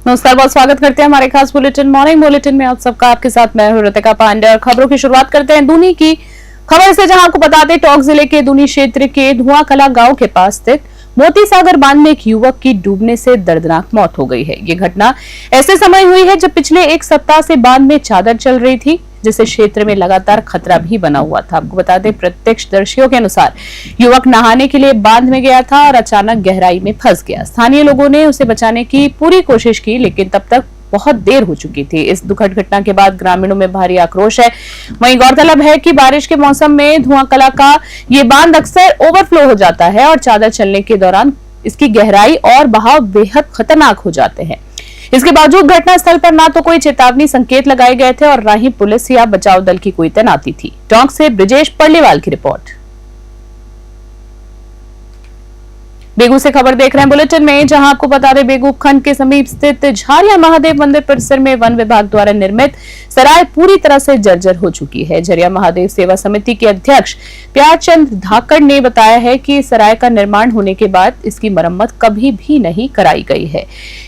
नमस्कार, बहुत स्वागत करते हैं हमारे खास बुलेटिन मॉर्निंग बुलेटिन में। आप सबका आपके साथ मैं हूं ऋतिका पांडे और खबरों की शुरुआत करते हैं दूनी की खबर से, जहां आपको बता दें टोंक जिले के दूनी क्षेत्र के धुआं कला गांव के पास स्थित मोती सागर बांध में एक युवक की डूबने से दर्दनाक मौत हो गई है। ये घटना ऐसे समय हुई है जब पिछले एक सप्ताह से बांध में चादर चल रही थी, जिससे क्षेत्र में लगातार खतरा भी बना हुआ था। आपको बता दें प्रत्यक्षदर्शियों के अनुसार युवक नहाने के लिए बांध में गया था और अचानक गहराई में फंस गया। स्थानीय लोगों ने उसे बचाने की पूरी कोशिश की, लेकिन तब तक बहुत देर हो चुकी थी। इस दुखद घटना के बाद ग्रामीणों में भारी आक्रोश है। वहीं गौरतलब है कि बारिश के मौसम में धुआं कला का ये बांध अक्सर ओवरफ्लो हो जाता है और चादर चलने के दौरान इसकी गहराई और बहाव बेहद खतरनाक हो जाते हैं। इसके बावजूद घटनास्थल पर ना तो कोई चेतावनी संकेत लगाए गए थे और ना ही पुलिस या बचाव दल की कोई तैनाती थी। टोंक से ब्रिजेश पर्लेवाल की रिपोर्ट। बेगू से खबर देख रहे हैं बुलेटिन में, जहां आपको बता दें बेगू उपखंड के समीप स्थित झारिया महादेव मंदिर परिसर में वन विभाग द्वारा निर्मित सराय पूरी तरह से जर्जर हो चुकी है। झरिया महादेव सेवा समिति के अध्यक्ष प्यारचंद धाकड़ ने बताया है कि सराय का निर्माण होने के बाद इसकी मरम्मत कभी भी नहीं कराई गई है।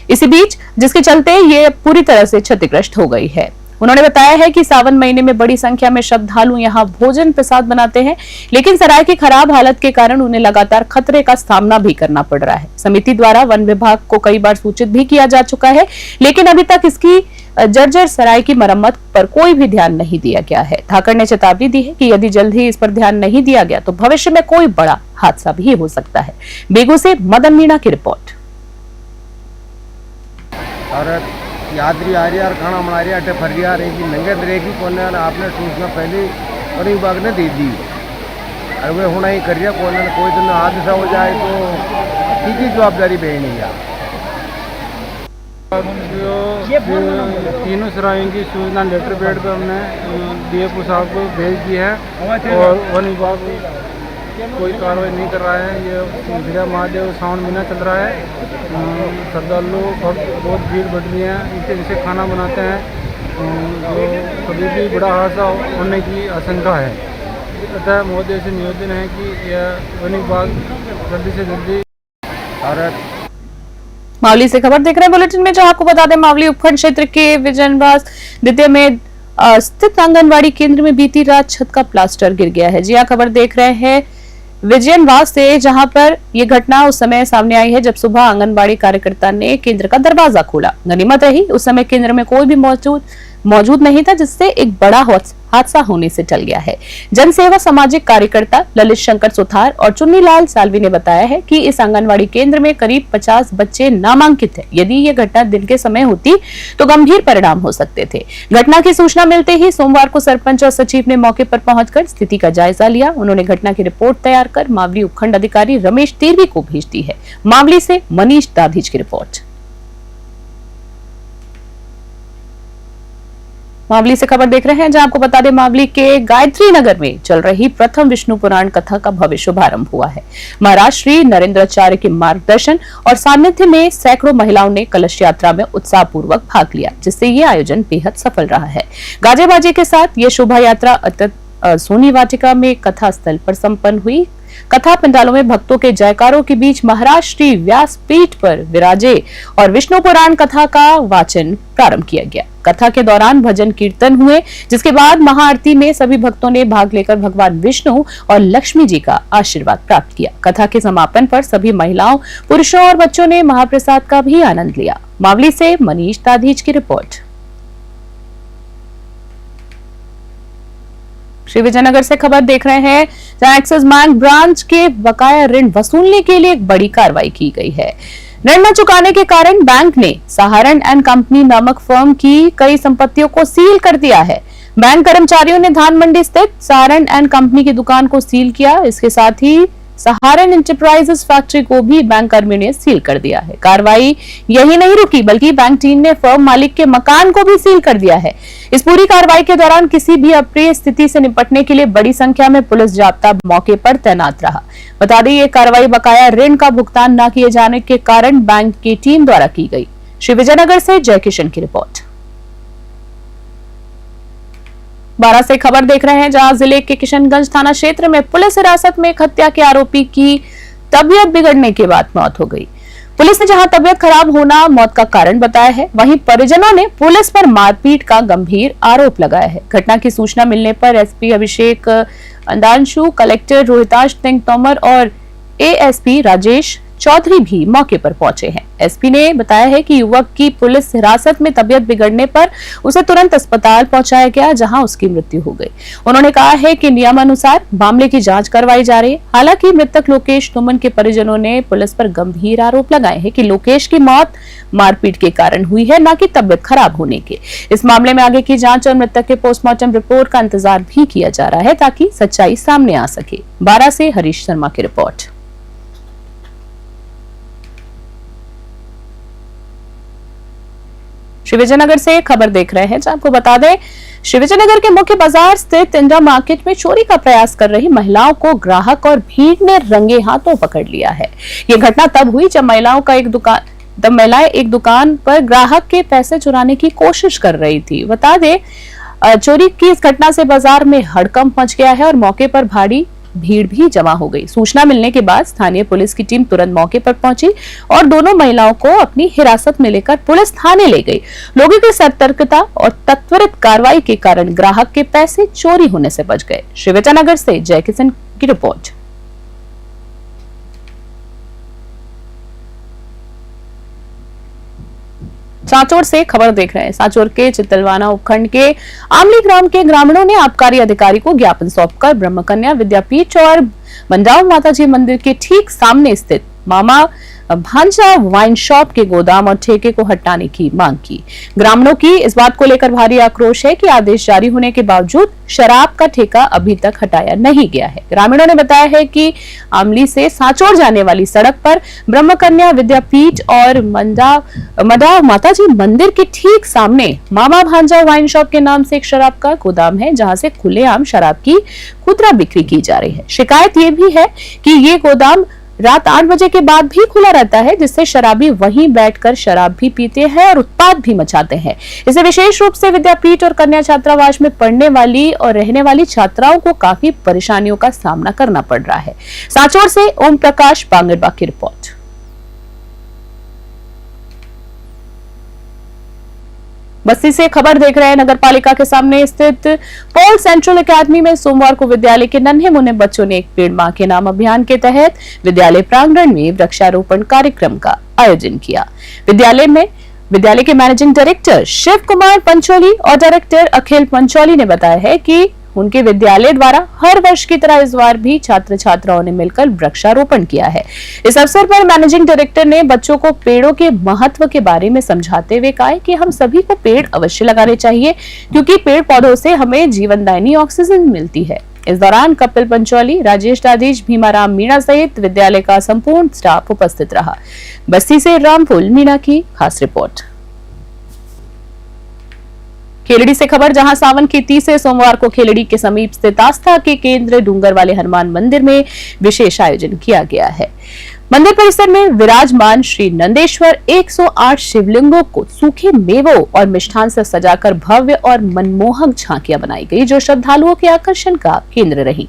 इसी बीच जिसके चलते ये पूरी तरह से क्षतिग्रस्त हो गई है। उन्होंने बताया है कि सावन महीने में बड़ी संख्या में श्रद्धालु यहां भोजन प्रसाद बनाते हैं, लेकिन सराय की खराब हालत के कारण उन्हें लगातार खतरे का सामना भी करना पड़ रहा है। समिति द्वारा वन विभाग को कई बार सूचित भी किया जा चुका है, लेकिन अभी तक इसकी जर्जर सराय की मरम्मत पर कोई भी ध्यान नहीं दिया गया है। ठाकर ने चेतावनी दी है कि यदि जल्द ही इस पर ध्यान नहीं दिया गया तो भविष्य में कोई बड़ा हादसा भी हो सकता है। बेगू से मदन मीणा की रिपोर्ट। यात्री आ रही है और खाना बना रही है, अटे फरी आ रही नंगे दरेगी कौन आपने सूचना पहले और विभाग ने दे दी। अरे वे होना ही करिए, कोई दिन हादसा हो जाए तो किसकी जवाबदारी बहनी है। तीनों सरायों की सूचना लेटर पैड पर हमने डीएफओ साहब को भेज दी है और वन विभाग कोई कार्रवाई नहीं कर रहा है। ये झरिया महादेव सावन महीना चल रहा है, श्रद्धालु बहुत भीड़ बढ़ रही है। इसे खाना बनाते हैं जो कभी भी बड़ा हादसा होने की आशंका है। अतः महोदय से निवेदन है कि यह वन विभाग जल्दी से जल्दी। मावली से खबर देख रहे हैं बुलेटिन में, जहां आपको बता दें मावली उपखंड क्षेत्र के विजयनवास द्वितीय में स्थित आंगनबाड़ी केंद्र में बीती रात छत का प्लास्टर गिर गया है। जी हां, खबर देख रहे हैं विजयनवास से, जहां पर यह घटना उस समय सामने आई है जब सुबह आंगनबाड़ी कार्यकर्ता ने केंद्र का दरवाजा खोला। गनीमत रही उस समय केंद्र में कोई भी मौजूद नहीं था, जिससे एक बड़ा हादसा होने से टल गया है। जनसेवा सामाजिक कार्यकर्ता ललित शंकर सुथार और चुन्नीलाल सालवी ने बताया है कि इस आंगनबाड़ी केंद्र में करीब 50 बच्चे नामांकित हैं। यदि ये घटना दिन के समय होती तो गंभीर परिणाम हो सकते थे। घटना की सूचना मिलते ही सोमवार को सरपंच और सचिव ने मौके पर पहुंचकर स्थिति का जायजा लिया। उन्होंने घटना की रिपोर्ट तैयार कर मावली उपखंड अधिकारी रमेश तिर्वी को भेज दी है। मावली से मनीष दाधीज की रिपोर्ट। मावली से खबर देख रहे हैं, जहां आपको बता दें मावली के गायत्री नगर में चल रही प्रथम विष्णु पुराण कथा का भव्य शुभारंभ हुआ है। महाराज श्री नरेंद्राचार्य के मार्गदर्शन और सानिध्य में सैकड़ों महिलाओं ने कलश यात्रा में उत्साह पूर्वक भाग लिया, जिससे ये आयोजन बेहद सफल रहा है। गाजे बाजे के साथ ये शोभा यात्रा सोनी वाटिका में कथा स्थल पर संपन्न हुई। कथा पंडालों में भक्तों के जयकारों के बीच महाराज श्री व्यासपीठ पर विराजे और विष्णु पुराण कथा का वाचन प्रारंभ किया गया। कथा के दौरान भजन कीर्तन हुए, जिसके बाद महाआरती में सभी भक्तों ने भाग लेकर भगवान विष्णु और लक्ष्मी जी का आशीर्वाद प्राप्त किया। कथा के समापन पर सभी महिलाओं, पुरुषों और बच्चों ने महाप्रसाद का भी आनंद लिया। मावली से मनीष दाधीज की रिपोर्ट। श्री विजयनगर से खबर देख रहे हैं, जहां एक्सिस बैंक ब्रांच के बकाया ऋण वसूलने के लिए एक बड़ी कार्रवाई की गई है। ऋण न चुकाने के कारण बैंक ने सहारण एंड कंपनी नामक फर्म की कई संपत्तियों को सील कर दिया है। बैंक कर्मचारियों ने धान मंडी स्थित सहारण एंड कंपनी की दुकान को सील किया। इसके साथ ही सहारण एंटरप्राइजेस फैक्ट्री को भी बैंक कर्मियों ने सील कर दिया है। कार्रवाई यही नहीं रुकी, बल्कि बैंक टीम ने फर्म मालिक के मकान को भी सील कर दिया है। इस पूरी कार्रवाई के दौरान किसी भी अप्रिय स्थिति से निपटने के लिए बड़ी संख्या में पुलिस जाब्ता मौके पर तैनात रहा। बता दें, ये कार्रवाई बकाया ऋण का भुगतान न किए जाने के कारण बैंक की टीम द्वारा की गई। श्री विजयनगर से जय किशन की रिपोर्ट। बारा से खबर देख रहे हैं, जहां जिले के किशनगंज थाना क्षेत्र में पुलिस हिरासत में एक हत्या के आरोपी की तबीयत बिगड़ने के बाद मौत हो गई। पुलिस ने जहां तबियत खराब होना मौत का कारण बताया है, वहीं परिजनों ने पुलिस पर मारपीट का गंभीर आरोप लगाया है। घटना की सूचना मिलने पर एसपी अभिषेक अंदांशु, कलेक्टर रोहिताश सिंह तोमर और एएसपी राजेश चौधरी भी मौके पर पहुंचे हैं। एसपी ने बताया है कि युवक की पुलिस हिरासत में तबियत बिगड़ने पर उसे तुरंत अस्पताल पहुंचाया गया, जहां उसकी मृत्यु हो गई। उन्होंने कहा है कि नियमानुसार मामले की जांच करवाई जा रही है। हालांकि मृतक लोकेश तुमन के परिजनों ने पुलिस पर गंभीर आरोप लगाए हैं कि लोकेश की मौत मारपीट के कारण हुई है, न कि तबियत खराब होने के। इस मामले में आगे की जांच और मृतक के पोस्टमार्टम रिपोर्ट का इंतजार भी किया जा रहा है, ताकि सच्चाई सामने आ सके। 12 से हरीश शर्मा की रिपोर्ट। श्री विजयनगर से खबर देख रहे हैं, जहां आपको बता दें, श्री विजयनगर के मुख्य बाजार स्थित इंडिया मार्केट में चोरी का प्रयास कर रही महिलाओं को ग्राहक और भीड़ ने रंगे हाथों पकड़ लिया है। यह घटना तब हुई जब महिलाएं एक दुकान पर ग्राहक के पैसे चुराने की कोशिश कर रही थी। बता दें, चोरी की इस घटना से बाजार में हड़कंप मच गया है और मौके पर भारी भीड़ भी जमा हो गई। सूचना मिलने के बाद स्थानीय पुलिस की टीम तुरंत मौके पर पहुंची और दोनों महिलाओं को अपनी हिरासत में लेकर पुलिस थाने ले गई। लोगों की सतर्कता और त्वरित कार्रवाई के कारण ग्राहक के पैसे चोरी होने से बच गए। श्री विजयनगर से जय किशन की रिपोर्ट। सांचौर से खबर देख रहे हैं। सांचौर के चितलवाना उपखंड के आमली ग्राम के ग्रामीणों ने आबकारी अधिकारी को ज्ञापन सौंपकर ब्रह्मकन्या विद्यापीठ और मंडाव माताजी मंदिर के ठीक सामने स्थित मामा भांजा वाइन शॉप के गोदाम और ठेके को हटाने की मांग की। ग्रामीणों की इस बात को लेकर भारी आक्रोश है कि आदेश जारी होने के बावजूद शराब का ठेका अभी तक हटाया नहीं गया है। ग्रामीणों ने बताया है कि आमली से सांचौर जाने वाली सड़क पर ब्रह्मकन्या विद्यापीठ और मंडाव माताजी मंदिर के ठीक सामने मामा भांजा वाइन शॉप के नाम से एक शराब का गोदाम है, जहां से खुलेआम शराब की खुदरा बिक्री की जा रही है। शिकायत ये भी है कि ये गोदाम रात 8 बजे के बाद भी खुला रहता है, जिससे शराबी वहीं बैठकर शराब भी पीते हैं और उत्पात भी मचाते हैं। इसे विशेष रूप से विद्यापीठ और कन्या छात्रावास में पढ़ने वाली और रहने वाली छात्राओं को काफी परेशानियों का सामना करना पड़ रहा है। सांचौर से ओम प्रकाश बांगरबा की रिपोर्ट। बस्ती से खबर देख रहे हैं। नगर पालिका के सामने स्थित पॉल सेंट्रल एकेडमी में सोमवार को विद्यालय के नन्हे मुन्ने बच्चों ने एक पेड़ मां के नाम अभियान के तहत विद्यालय प्रांगण में वृक्षारोपण कार्यक्रम का आयोजन किया। विद्यालय के मैनेजिंग डायरेक्टर शिव कुमार पंचोली और डायरेक्टर अखिल पंचोली ने बताया है कि उनके विद्यालय द्वारा हर वर्ष की तरह इस बार भी छात्र छात्राओं ने मिलकर वृक्षारोपण किया है। इस अवसर पर मैनेजिंग डायरेक्टर ने बच्चों को पेड़ों के महत्व के बारे में समझाते हुए कहा कि हम सभी को पेड़ अवश्य लगाने चाहिए, क्योंकि पेड़ पौधों से हमें जीवनदायिनी ऑक्सीजन मिलती है। इस दौरान कपिल पंचोली, राजेश दादीज, भीमाराम मीणा सहित विद्यालय का संपूर्ण स्टाफ उपस्थित रहा। बस्ती से रामफुल मीणा की खास रिपोर्ट। खेलड़ी से खबर, जहां सावन की 30 से सोमवार को खेलड़ी के समीप स्थित आस्था के केंद्र डूंगर वाले हनुमान मंदिर में विशेष आयोजन किया गया है। मंदिर परिसर में विराजमान श्री नंदेश्वर 108 शिवलिंगों को सूखे मेवों और मिष्ठान से सजाकर भव्य और मनमोहक झांकियां बनाई गई, जो श्रद्धालुओं के आकर्षण का केंद्र रही।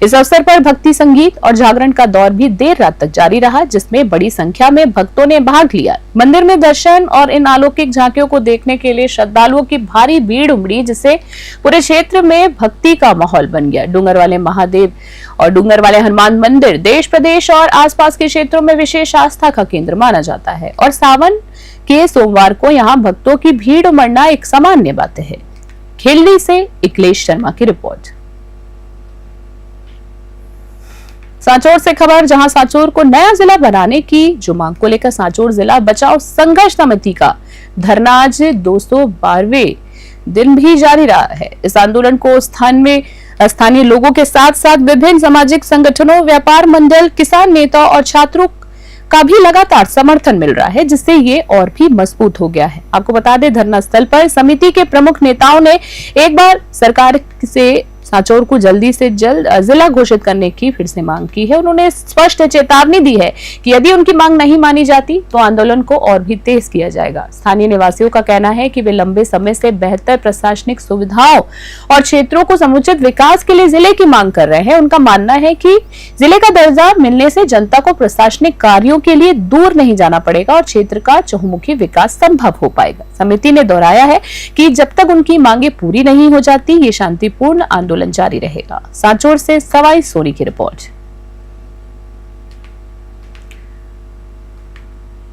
इस अवसर पर भक्ति संगीत और जागरण का दौर भी देर रात तक जारी रहा, जिसमें बड़ी संख्या में भक्तों ने भाग लिया। मंदिर में दर्शन और इन अलौकिक झांकियों को देखने के लिए श्रद्धालुओं की भारी भीड़ उमड़ी, जिससे पूरे क्षेत्र में भक्ति का माहौल बन गया। डूंगर वाले महादेव और डूंगर वाले हनुमान मंदिर देश प्रदेश और आसपास के क्षेत्रों में विशेष आस्था का केंद्र माना जाता है और सावन के सोमवार को यहां भक्तों की भीड़ उमड़ना एक सामान्य बात है। खेलड़ी से इकलेश शर्मा की रिपोर्ट। सांचौर से खबर, जहां सांचौर को नया जिला बनाने की जो मांग को लेकर सांचौर जिला बचाओ संघर्ष समिति का धरना आज 212वें दिन भी जारी रहा है। इस आंदोलन को स्थानीय लोगों के साथ साथ विभिन्न सामाजिक संगठनों, व्यापार मंडल, किसान नेता और छात्रों का भी लगातार समर्थन मिल रहा है, जिससे ये और भी मजबूत हो गया है। आपको बता दें, धरना स्थल पर समिति के प्रमुख नेताओं ने एक बार सरकार सांचौर को जल्दी से जल्द जिला घोषित करने की फिर से मांग की है। उन्होंने स्पष्ट चेतावनी दी है कि यदि उनकी मांग नहीं मानी जाती तो आंदोलन को और भी तेज किया जाएगा। स्थानीय निवासियों का कहना है कि वे लंबे समय से बेहतर प्रशासनिक सुविधाओं और क्षेत्रों को समुचित विकास के लिए जिले की मांग कर रहे हैं। उनका मानना है कि जिले का दर्जा मिलने से जनता को प्रशासनिक कार्यों के लिए दूर नहीं जाना पड़ेगा और क्षेत्र का चहुमुखी विकास संभव हो पाएगा। समिति ने दोहराया है कि जब तक उनकी मांगे पूरी नहीं हो जाती ये शांतिपूर्ण आंदोलन जारी रहेगा। सांचौर से सवाई सोनी की रिपोर्ट।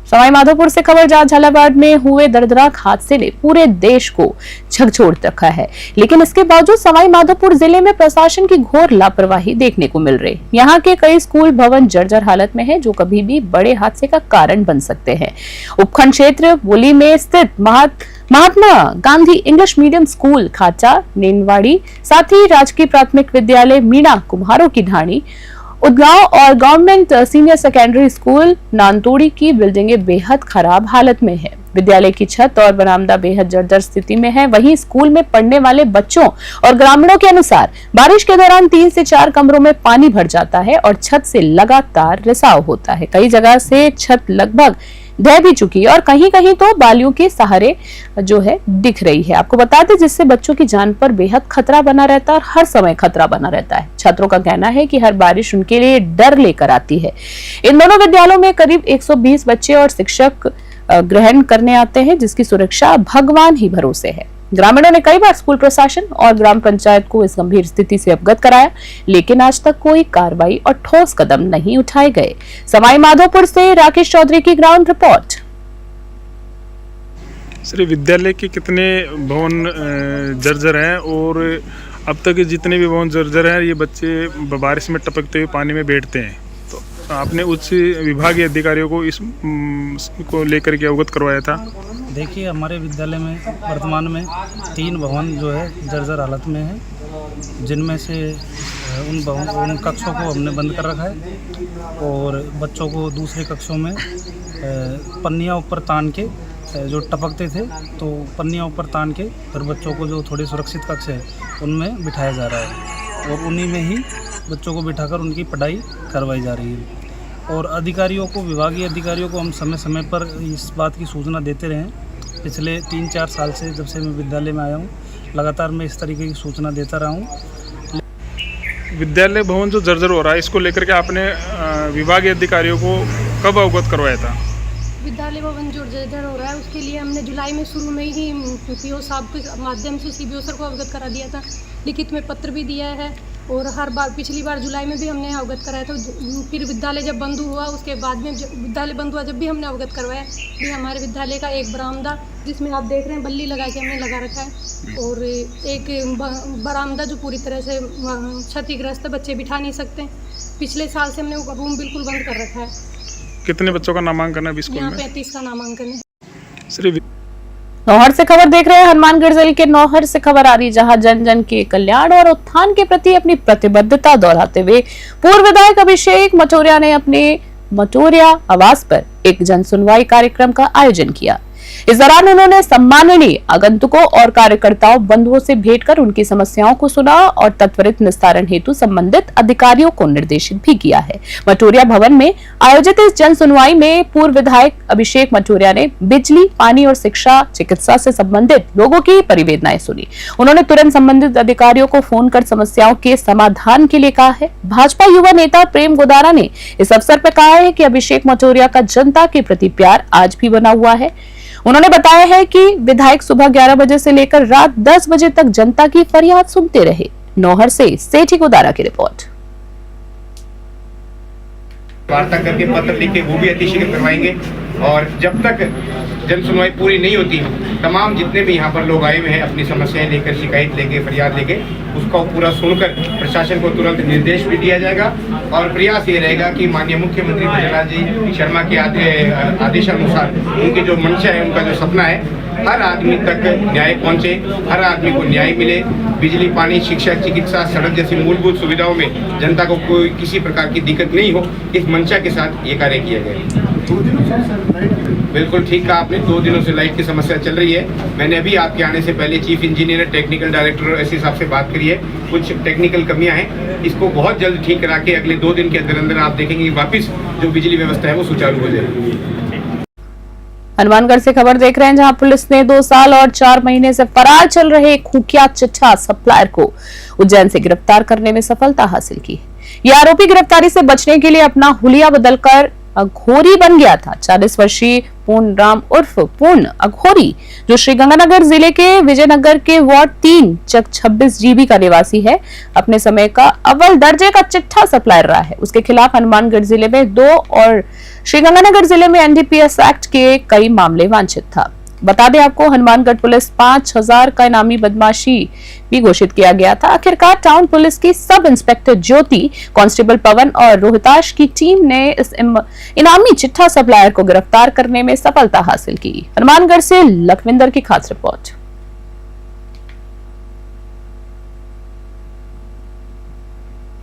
सवाई माधोपुर से खबर, जहां झालावाड़ में हुए दर्दनाक हादसे ने पूरे देश को झकझोर रखा है, लेकिन इसके बावजूद सवाई माधोपुर जिले में प्रशासन की घोर लापरवाही देखने को मिल रही। यहाँ के कई स्कूल भवन जर्जर हालत में हैं, जो कभी भी बड़े हादसे का कारण बन सकते हैं। उपखंड क्षेत्र बोली में स्थित Mahatma Gandhi English medium school खाचा, नेनवाड़ी, साथ ही राजकीय प्राथमिक विद्यालय मीणा कुम्हारों की ढाणी, उदगांव और government senior secondary school Nantodi की बिल्डिंगें बेहद खराब हालत में है। विद्यालय की छत और बरामदा बेहद जर्जर स्थिति में है। वहीं स्कूल में पढ़ने वाले बच्चों और ग्रामीणों के अनुसार बारिश के दौरान 3 से 4 कमरों में पानी भर जाता है और छत से लगातार रिसाव होता है। कई जगह से छत लगभग ढह भी चुकी है और कहीं कहीं तो बालियों के सहारे जो है दिख रही है। आपको बता दें, जिससे बच्चों की जान पर बेहद खतरा बना रहता है और हर समय खतरा बना रहता है। छात्रों का कहना है कि हर बारिश उनके लिए डर लेकर आती है। इन दोनों विद्यालयों में करीब 120 बच्चे और शिक्षक ग्रहण करने आते हैं, जिसकी सुरक्षा भगवान ही भरोसे है। ग्रामीणों ने कई बार स्कूल प्रशासन और ग्राम पंचायत को इस गंभीर स्थिति से अवगत कराया, लेकिन आज तक कोई कार्रवाई और ठोस कदम नहीं उठाए गए। सवाई माधोपुर से राकेश चौधरी की ग्राउंड रिपोर्ट। सर, विद्यालय के कितने भवन जर्जर हैं और अब तक जितने भी भवन जर्जर हैं ये बच्चे बारिश में टपकते हुए पानी में बैठते हैं, तो आपने उच्च विभागीय अधिकारियों को इस को लेकर के अवगत करवाया था? देखिए, हमारे विद्यालय में वर्तमान में 3 भवन जो है जर्जर हालत में है, जिनमें से उन कक्षों को हमने बंद कर रखा है और बच्चों को दूसरे कक्षों में पन्नियाँ ऊपर तान के जो टपकते थे तो पन्नियाँ ऊपर तान के फिर बच्चों को जो थोड़े सुरक्षित कक्ष है उनमें बिठाया जा रहा है और उन्हीं में ही बच्चों को बिठाकर उनकी पढ़ाई करवाई जा रही है। और अधिकारियों को, विभागीय अधिकारियों को हम समय समय पर इस बात की सूचना देते रहे। पिछले 3-4 साल से जब से मैं विद्यालय में आया हूँ, लगातार मैं इस तरीके की सूचना देता रहा हूँ। विद्यालय भवन जो जर्जर हो रहा है, इसको लेकर के आपने विभागीय अधिकारियों को कब अवगत करवाया था? विद्यालय भवन जो जर्जर हो रहा है उसके लिए हमने जुलाई में शुरू में ही पीओ साहब के माध्यम से सीबीओ सर को अवगत करा दिया था। लिखित में पत्र भी दिया है और हर बार, पिछली बार जुलाई में भी हमने अवगत कराया था। फिर विद्यालय जब बंद हुआ उसके बाद में विद्यालय बंद हुआ जब भी हमने अवगत करवाया कि हमारे विद्यालय का एक बरामदा, जिसमें आप देख रहे हैं बल्ली लगा के हमने लगा रखा है, और एक बरामदा जो पूरी तरह से क्षतिग्रस्त है, बच्चे बिठा नहीं सकते। पिछले साल से हमने वो रूम बिल्कुल बंद कर रखा है। कितने बच्चों का नामांकन है स्कूल में? यहाँ 35 का नामांकन है। नौहर से खबर देख रहे हैं। हनुमानगढ़ जिले के नौहर से खबर आ रही, जहां जन जन के कल्याण और उत्थान के प्रति अपनी प्रतिबद्धता दोहराते हुए पूर्व विधायक अभिषेक मटोरिया ने अपने मटोरिया आवास पर एक जन सुनवाई कार्यक्रम का आयोजन किया। इस दौरान उन्होंने सम्माननीय आगंतुकों और कार्यकर्ताओं बंधुओं से भेंट कर उनकी समस्याओं को सुना और त्वरित निस्तारण हेतु संबंधित अधिकारियों को निर्देशित भी किया है। मटोरिया भवन में आयोजित इस जन सुनवाई में पूर्व विधायक अभिषेक मटोरिया ने बिजली, पानी और शिक्षा, चिकित्सा से संबंधित लोगों की परिवेदनाएं सुनी। उन्होंने तुरंत संबंधित अधिकारियों को फोन कर समस्याओं के समाधान के लिए कहा है। भाजपा युवा नेता प्रेम गोदारा ने इस अवसर पर कहा है कि अभिषेक मटोरिया का जनता के प्रति प्यार आज भी बना हुआ है। उन्होंने बताया है कि विधायक सुबह 11 बजे से लेकर रात 10 बजे तक जनता की फरियाद सुनते रहे। नौहर से सेठी गोदारा की रिपोर्ट। वार्ता करके पत्र लिख के वो भी अतिशीघ्र करवाएंगे और जब तक जन सुनवाई पूरी नहीं होती, तमाम जितने भी यहाँ पर लोग आए हुए हैं अपनी समस्याएं लेकर, शिकायत लेके, फरियाद लेके, उसका पूरा सुनकर प्रशासन को तुरंत निर्देश भी दिया जाएगा और प्रयास ये रहेगा कि माननीय मुख्यमंत्री भजनलाल जी शर्मा के आदेशानुसार उनकी जो मंशा है, उनका जो सपना है, हर आदमी तक न्याय पहुंचे, हर आदमी को न्याय मिले। बिजली, पानी, शिक्षा, चिकित्सा, सड़क जैसी मूलभूत सुविधाओं में जनता को कोई किसी प्रकार की दिक्कत नहीं हो, इस मंशा के साथ ये कार्य किया गया। बिल्कुल ठीक कहा आपने, 2 दिनों से लाइट की समस्या चल रही है। मैंने अभी आपके आने से पहले chief engineer, technical director SC साहब से बात करी। करी है, कुछ टेक्निकल कमियां हैं, इसको बहुत जल्द ठीक करा के अगले 2 दिन के अंदर अंदर आप देखेंगे कि वापस जो बिजली व्यवस्था है वो सुचारू हो जाएगी। हनुमानगढ़ से खबर देख रहे हैं, जहां पुलिस ने 2 साल और 4 महीने से फरार चल रहे एक कुख्यात चिट्ठा सप्लायर को उज्जैन से गिरफ्तार करने में सफलता हासिल की। यह आरोपी गिरफ्तारी से बचने के लिए अपना हुलिया बदलकर अघोरी बन गया था। 40 वर्षीय पूर्ण राम उर्फ पूर्ण अघोरी, जो श्रीगंगानगर जिले के विजयनगर के वार्ड 3 चक 26 जीबी का निवासी है, अपने समय का अव्वल दर्जे का चिट्ठा सप्लायर रहा है। उसके खिलाफ हनुमानगढ़ जिले में 2 और श्रीगंगानगर जिले में एनडीपीएस एक्ट के कई मामले वांछित था। बता दें आपको, हनुमानगढ़ पुलिस 5000 का इनामी बदमाशी भी घोषित किया गया था। आखिरकार टाउन पुलिस की सब इंस्पेक्टर ज्योति, कांस्टेबल पवन और रोहिताश की टीम ने इस इनामी चिट्ठा सप्लायर को गिरफ्तार करने में सफलता हासिल की। हनुमानगढ़ से लखविंदर की खास रिपोर्ट।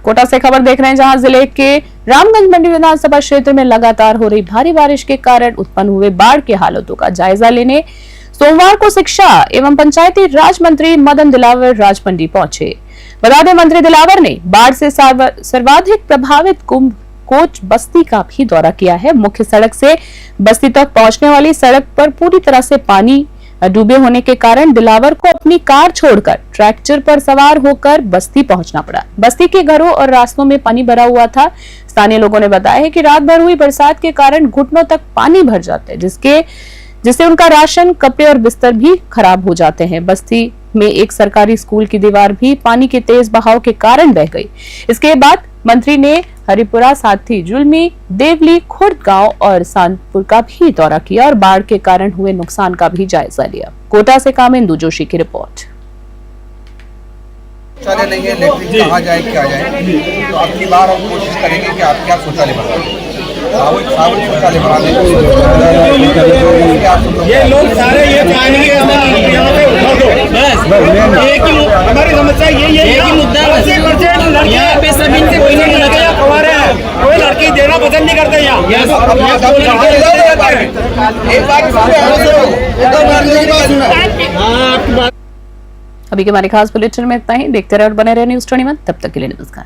कोटा से खबर देख रहे हैं, जहां जिले के रामगंज मंडी विधानसभा क्षेत्र में लगातार हो रही भारी बारिश के कारण उत्पन्न हुए बाढ़ की हालातों का जायजा लेने सोमवार को शिक्षा एवं पंचायती राज मंत्री मदन दिलावर राजमंडी पहुंचे। बता दें, मंत्री दिलावर ने बाढ़ से सर्वाधिक प्रभावित कुंभ कोच बस्ती का भी दौरा किया है। मुख्य सड़क से बस्ती तक पहुंचने वाली सड़क पर पूरी तरह से पानी डूबे होने के कारण दिलावर को अपनी कार छोड़कर ट्रैक्टर पर सवार होकर बस्ती पहुंचना पड़ा। बस्ती के घरों और रास्तों में पानी भरा हुआ था। स्थानीय लोगों ने बताया है कि रात भर हुई बरसात के कारण घुटनों तक पानी भर जाते हैं, जिससे उनका राशन, कपड़े और बिस्तर भी खराब हो जाते हैं। बस्ती में एक सरकारी स्कूल की दीवार भी पानी के तेज बहाव के कारण बह गई। इसके बाद मंत्री ने हरिपुरा, साथी जुलमी, देवली, खुर्द गांव और सांतपुर का भी दौरा किया और बाढ़ के कारण हुए नुकसान का भी जायजा लिया। कोटा से कामिंदु जोशी की रिपोर्ट। शौचालय नहीं है, इलेक्ट्रिक कहाँ जाए क्या जाए, तो अगली बार हम कोशिश करेंगे कि आपके आप शौचालय बनाएं, साबुन शौचालय बना दें। ये लोग सारे ये चाहेंगे यहाँ पे उठा दो, बस एक ही हमारी समस्या यही है, एक ही मुद्दा है। यहाँ पे सभी से कोई नहीं लड़कियाँ खवा रहे हैं, कोई लड़की देना पसंद नहीं करते यहाँ। अभी के हमारे खास बुलेटिन में इतना ही। देखते रहे और बने रहे न्यूज़ 21। तब तक के लिए नमस्कार।